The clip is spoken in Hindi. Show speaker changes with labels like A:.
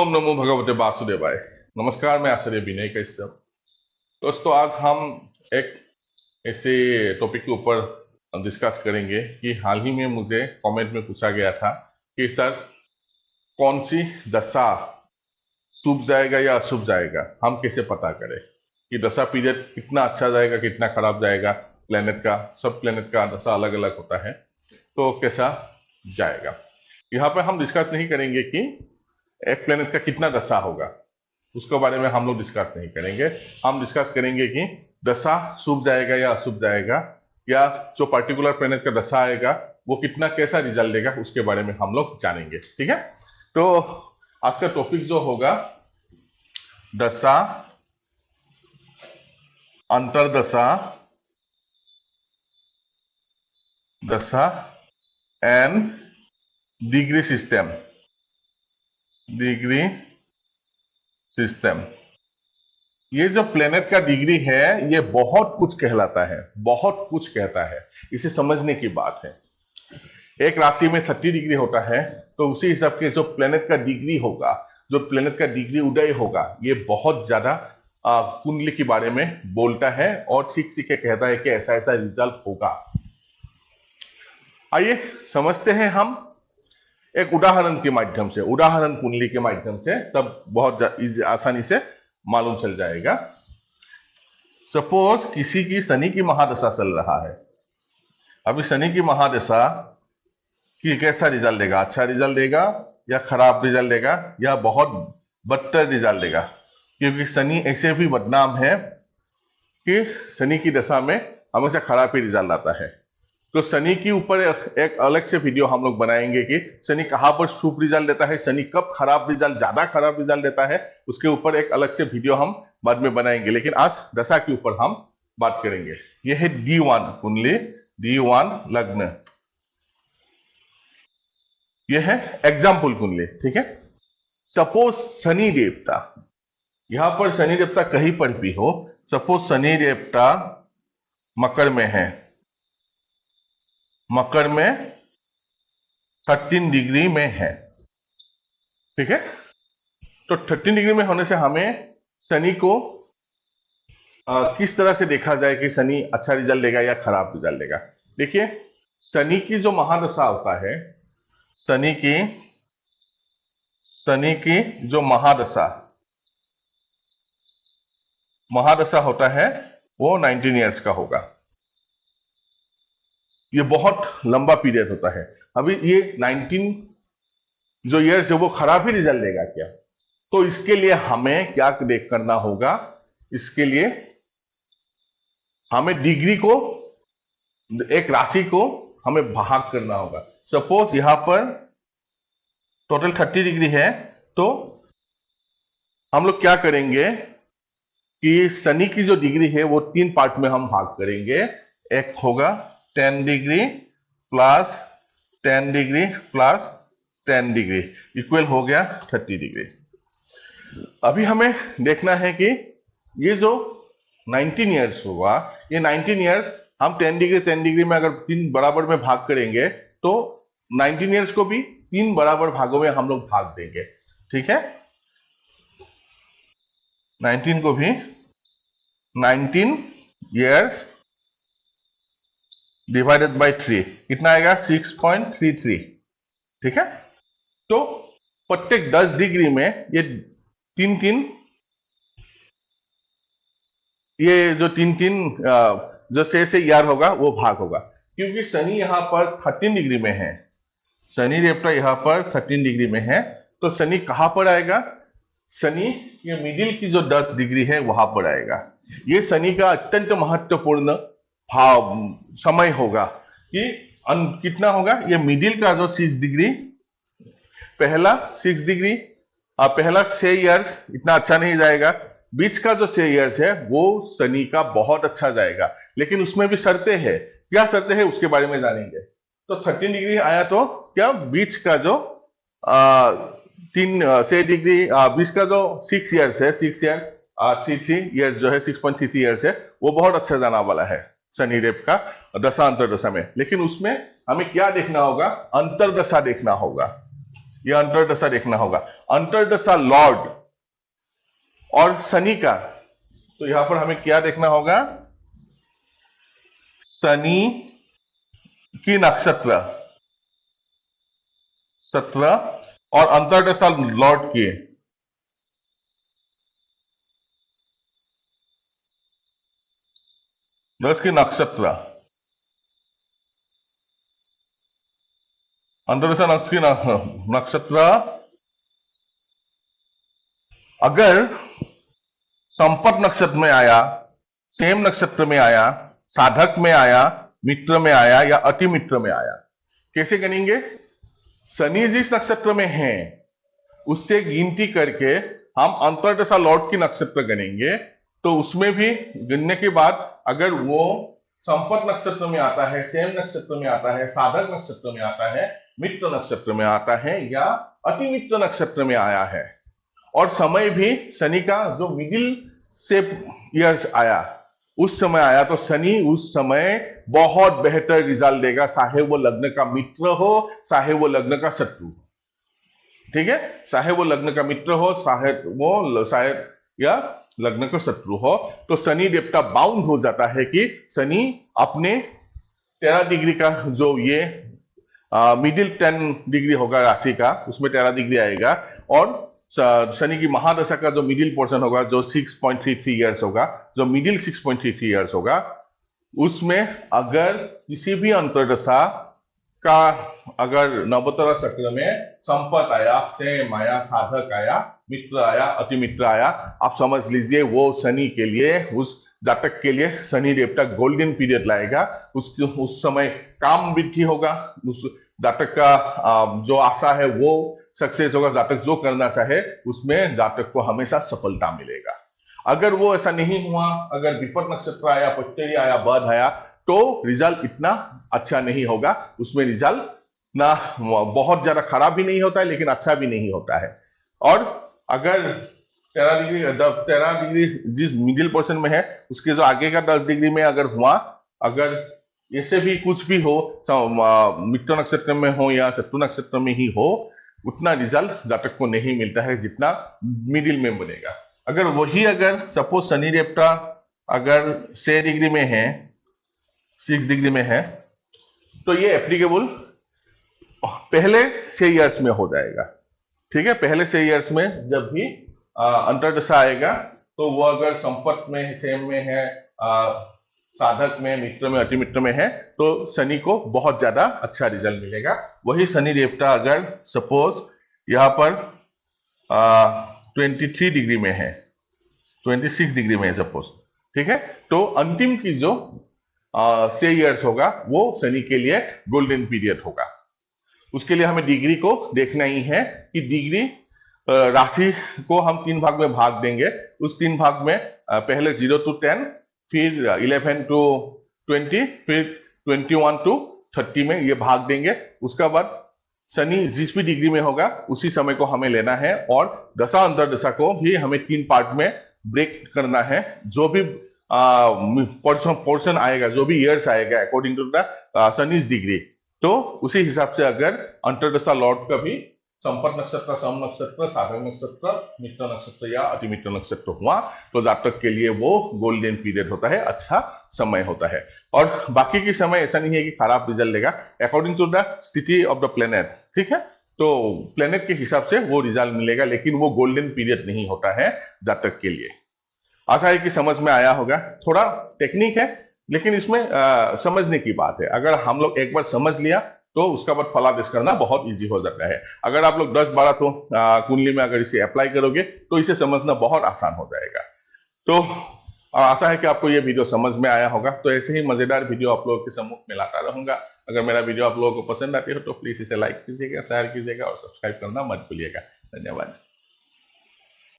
A: ओम नमो भगवते वासुदेवाय। नमस्कार, मैं आचार्य विनय कश्यप। दोस्तों, आज हम एक ऐसे टॉपिक के ऊपर डिस्कस करेंगे कि हाल ही में मुझे कमेंट में पूछा गया था कि सर, कौन सी दशा शुभ जाएगा या अशुभ जाएगा, हम कैसे पता करें कि दशा पीरियड कितना अच्छा जाएगा कितना खराब जाएगा। प्लेनेट का, सब प्लेनेट का दशा अलग अलग होता है, तो कैसा जाएगा। यहाँ पर हम डिस्कस नहीं करेंगे कि एक प्लेनेट का कितना दशा होगा, उसके बारे में हम लोग डिस्कस नहीं करेंगे। हम डिस्कस करेंगे कि दशा शुभ जाएगा या अशुभ जाएगा, या जो पर्टिकुलर प्लेनेट का दशा आएगा वो कितना कैसा रिजल्ट देगा, उसके बारे में हम लोग जानेंगे। ठीक है, तो आज का टॉपिक जो होगा दशा, अंतरदशा, दशा and degree system. Degree system, ये जो प्लेनेट का डिग्री है ये बहुत कुछ कहलाता है, बहुत कुछ कहता है। इसे समझने की बात है। एक राशि में 30 डिग्री होता है, तो उसी हिसाब के जो प्लेनेट का डिग्री होगा, जो प्लेनेट का डिग्री उदय होगा, ये बहुत ज्यादा कुंडली के बारे में बोलता है और सीख सीख के कहता है कि ऐसा ऐसा रिजल्ट होगा। आइए समझते हैं हम एक उदाहरण के माध्यम से, उदाहरण कुंडली के माध्यम से, तब बहुत आसानी से मालूम चल जाएगा। सपोज किसी की शनि की महादशा चल रहा है। अभी शनि की महादशा कि कैसा रिजल्ट देगा, अच्छा रिजल्ट देगा या खराब रिजल्ट देगा या बहुत बदतर रिजल्ट देगा, क्योंकि शनि ऐसे भी बदनाम है कि शनि की दशा में हमेशा खराब ही रिजल्ट आता है। तो शनि के ऊपर एक अलग से वीडियो हम लोग बनाएंगे कि शनि कहां पर शुभ रिजल्ट देता है, शनि कब खराब रिजल्ट, ज्यादा खराब रिजल्ट देता है, उसके ऊपर एक अलग से वीडियो हम बाद में बनाएंगे। लेकिन आज दशा के ऊपर हम बात करेंगे। यह है D1 कुंडली, D1 लग्न। यह है एग्जाम्पल कुंडली। ठीक है, सपोज शनि देवता, यहां पर शनि देवता कहीं पर भी हो, सपोज शनि देवता मकर में है, मकर में 13 डिग्री में है। ठीक है, तो 13 डिग्री में होने से हमें शनि को किस तरह से देखा जाए कि शनि अच्छा रिजल्ट देगा या खराब रिजल्ट देगा। देखिए, शनि की जो महादशा होता है, शनि की जो महादशा होता है वो 19 ईयर्स का होगा। ये बहुत लंबा पीरियड होता है। अभी ये 19 जो ईयर्स है वो खराब ही रिजल्ट देगा क्या? तो इसके लिए हमें क्या करना होगा, इसके लिए हमें डिग्री को, एक राशि को हमें भाग करना होगा। सपोज यहां पर टोटल 30 डिग्री है, तो हम लोग क्या करेंगे कि शनि की जो डिग्री है वो 3 पार्ट में हम भाग करेंगे। एक होगा 10 degree plus 10 degree plus 10 degree equal हो गया 30 डिग्री। अभी हमें देखना है कि ये जो 19 ईयर्स होगा, ये 19 ईयर्स हम 10 डिग्री में अगर 3 बराबर में भाग करेंगे तो 19 ईयर्स को भी 3 बराबर भागों में हम लोग भाग देंगे। ठीक है, 19 को भी 19 ईयर्स डिवाइडेड बाय 3 कितना आएगा, 6.33। ठीक है, तो प्रत्येक 10 डिग्री में ये तीन जो से ईयर होगा वो भाग होगा, क्योंकि शनि यहां पर 13 डिग्री में है, शनि देवता यहां पर 13 डिग्री में है, तो शनि कहां पर आएगा, शनि ये मिडिल की जो 10 डिग्री है वहां पर आएगा। ये शनि का अत्यंत महत्वपूर्ण समय होगा कि कितना होगा, ये मिडिल का जो 6 डिग्री, पहला 6 डिग्री, पहला 6 ईयर्स इतना अच्छा नहीं जाएगा, बीच का जो 6 ईयर्स है वो शनि का बहुत अच्छा जाएगा। लेकिन उसमें भी शर्तें हैं, क्या शर्तें हैं उसके बारे में जानेंगे। तो 13 डिग्री आया तो क्या बीच का जो 6 डिग्री, बीच का जो 6 ईयर्स है, 6 ईयर 33 ईयर्स जो है, 6.33 ईयर्स है, वो बहुत अच्छा जाना वाला है शनिदेव का दशा अंतरदशा में। लेकिन उसमें हमें क्या देखना होगा, अंतरदशा देखना होगा। ये अंतर्दशा देखना होगा। अंतर्दशा लॉर्ड और शनि का, तो यहां पर हमें क्या देखना होगा, शनि की नक्षत्र 17 और अंतर्दशा लॉर्ड की की नक्षत्र, अंतर्दशा नक्षत्र अगर संपत नक्षत्र में आया, सेम नक्षत्र में आया, साधक में आया, मित्र में आया या अति मित्र में आया, कैसे गणेंगे? शनि जिस नक्षत्र में है उससे गिनती करके हम अंतर्दशा लॉर्ड की नक्षत्र गणेंगे। तो उसमें भी गिनने के बाद अगर वो संपत नक्षत्र में आता है, सेम नक्षत्र में आता है, साधक नक्षत्र में आता है, मित्र नक्षत्र में आता है या अति मित्र नक्षत्र में आया है, और समय भी शनि का जो मिडिल से ईयर्स आया उस समय आया, तो शनि उस समय बहुत बेहतर रिजल्ट देगा, चाहे वो लग्न का मित्र हो, चाहे वो लग्न का शत्रु हो। ठीक है, चाहे वो लग्न का मित्र हो, शायद या लग्न का शत्रु हो, तो शनि देवता बाउंड हो जाता है कि शनि अपने 13 डिग्री का जो ये मिडिल 10 डिग्री होगा राशि का, उसमें 13 डिग्री आएगा, और शनि की महादशा का जो मिडिल पोर्शन होगा जो 6.33 ईयर्स होगा, जो मिडिल 6.33 ईयर्स होगा, उसमें अगर किसी भी अंतर्दशा का अगर नवोत्तर चक्र में संपत आया, सेम आया, साधक आया, मित्र आया, अति मित्र आया, आप समझ लीजिए वो शनि के लिए, उस जातक के लिए शनि देवता गोल्डन पीरियड लाएगा। उस समय काम वृद्धि होगा, उस जातक का जो आशा है वो सक्सेस होगा, जातक जो करना चाहे उसमें जातक को हमेशा सफलता मिलेगा। अगर वो ऐसा नहीं हुआ, अगर विपद नक्षत्र आया, पत्तेरी आया, बध आया, तो रिजल्ट इतना अच्छा नहीं होगा, उसमें रिजल्ट ना बहुत ज्यादा खराब भी नहीं होता है लेकिन अच्छा भी नहीं होता है। और अगर 13 डिग्री जिस मिडिल पोर्शन में है उसके जो आगे का 10 डिग्री में अगर हुआ, अगर ऐसे भी कुछ भी हो, मित्र नक्षत्र में हो या शत्रु नक्षत्र में ही हो, उतना रिजल्ट जातक को नहीं मिलता है जितना मिडिल में बनेगा। अगर सपोज शनि देवता अगर 6 डिग्री में है, 6 डिग्री में है, तो ये एप्लीकेबल पहले 6 ईयर्स में हो जाएगा। ठीक है, पहले 6 ईयर्स में जब भी अंतर्दशा आएगा, तो वो अगर संपत में, सेम में है, साधक में, मित्र में, अति मित्र में है, तो शनि को बहुत ज्यादा अच्छा रिजल्ट मिलेगा। वही शनि देवता अगर सपोज यहां पर 23 डिग्री में है, 26 डिग्री में है सपोज, ठीक है, तो अंतिम की जो 6 ईयर्स होगा वो शनि के लिए गोल्डन पीरियड होगा। उसके लिए हमें डिग्री को देखना ही है कि डिग्री राशि को हम 3 भाग में भाग देंगे। उस 3 भाग में पहले 0 to 10, फिर 11 to 20, फिर 21 to 30 में ये भाग देंगे। उसका बाद शनि जिस भी डिग्री में होगा उसी समय को हमें लेना है, और दशा अंतर्दशा को भी हमें 3 पार्ट में ब्रेक करना है। जो भी पोर्शन आएगा, जो भी ईयर्स आएगा अकॉर्डिंग टू द शनि's डिग्री, तो उसी हिसाब से अगर अंतर्दशा लॉर्ड का भी संपत नक्षत्र, सम नक्षत्र, साधक नक्षत्र, मित्र नक्षत्र या अति मित्र नक्षत्र हुआ, तो जातक के लिए वो गोल्डन पीरियड होता है, अच्छा समय होता है। और बाकी के समय ऐसा नहीं है कि खराब रिजल्ट देगा, अकॉर्डिंग टू द स्थिति ऑफ द प्लेनेट। ठीक है, तो प्लेनेट के हिसाब से वो रिजल्ट मिलेगा, लेकिन वो गोल्डन पीरियड नहीं होता है जातक के लिए। आशा है कि समझ में आया होगा। थोड़ा टेक्निक है लेकिन इसमें समझने की बात है। अगर हम लोग एक बार समझ लिया तो उसका बाद फलादेश करना बहुत इजी हो जाता है। अगर आप लोग 10-12 तो कुंडली में अगर इसे अप्लाई करोगे तो इसे समझना बहुत आसान हो जाएगा। तो आशा है कि आपको ये वीडियो समझ में आया होगा। तो ऐसे ही मजेदार वीडियो आप लोगों के सम्मुख में लाता रहूंगा। अगर मेरा वीडियो आप लोगों को पसंद आती है तो प्लीज इसे लाइक कीजिएगा, शेयर कीजिएगा और सब्सक्राइब करना मत भूलिएगा। धन्यवाद।